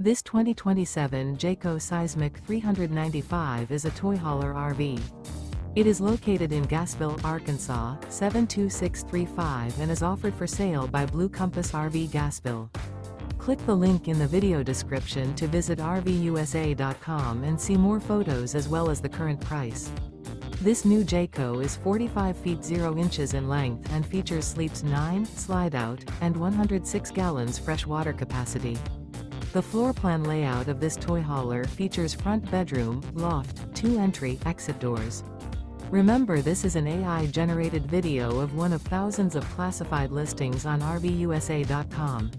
This 2027 Jayco Seismic 395 is a toy hauler RV. It is located in Gassville, Arkansas, 72635 and is offered for sale by Blue Compass RV Gassville. Click the link in the video description to visit RVUSA.com and see more photos as well as the current price. This new Jayco is 45 feet 0 inches in length and features sleeps 9, Slideout, and 106 gallons fresh water capacity. The floor plan layout of this toy hauler features front bedroom, loft, 2 entry/exit doors. Remember, this is an AI-generated video of one of thousands of classified listings on RVUSA.com.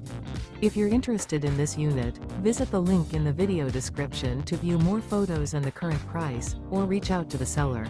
If you're interested in this unit, visit the link in the video description to view more photos and the current price, or reach out to the seller.